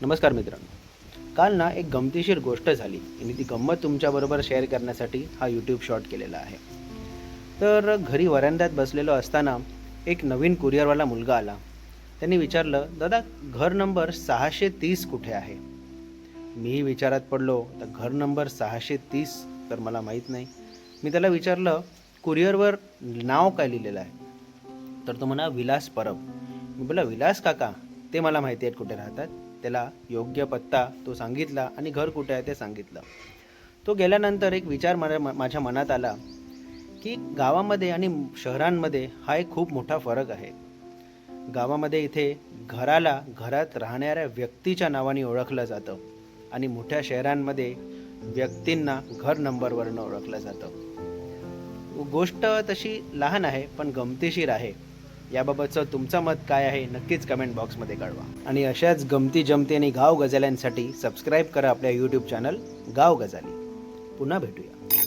नमस्कार मित्रांनो, काल ना एक गमतीशीर गोष्ट झाली आणि ती गंमत तुमच्याबरोबर शेअर करण्यासाठी हा यूट्यूब शॉर्ट केलेला आहे. तर घरी वरांड्यात बसलेलो असताना एक नवीन कुरिअरवाला मुलगा आला. त्यांनी विचारलं, दादा घर नंबर 630 कुठे आहे? मीही विचारात पडलो, तर घर नंबर 630 तर मला माहीत नाही. मी त्याला विचारलं, कुरिअरवर नाव काय लिहिलेलं आहे? तर तो म्हणा, विलास परब. मी बोला, विलास काका, ते मला माहिती आहेत कुठे राहतात. त्याला योग्य पत्ता तो सांगितला आणि घर कुठे आहे ते सांगितलं. तो गेल्यानंतर एक विचार माझ्या मनात आला की गावामध्ये आणि शहरांमध्ये हा एक खूप मोठा फरक आहे. गावामध्ये इथे घराला घरात राहणाऱ्या व्यक्तीच्या नावाने ओळखलं जातं आणि मोठ्या शहरांमध्ये व्यक्तींना घर नंबरवरनं ओळखलं जातं. गोष्ट तशी लहान आहे पण गमतीशीर आहे. याबाबतचं तुमचं मत काय आहे नक्कीच कमेंट बॉक्समध्ये कळवा. आणि अशाच गमती जमती आणि गाव गजाल्यांसाठी सबस्क्राईब करा आपल्या यूट्यूब चॅनल गाव गजाली. पुन्हा भेटूया.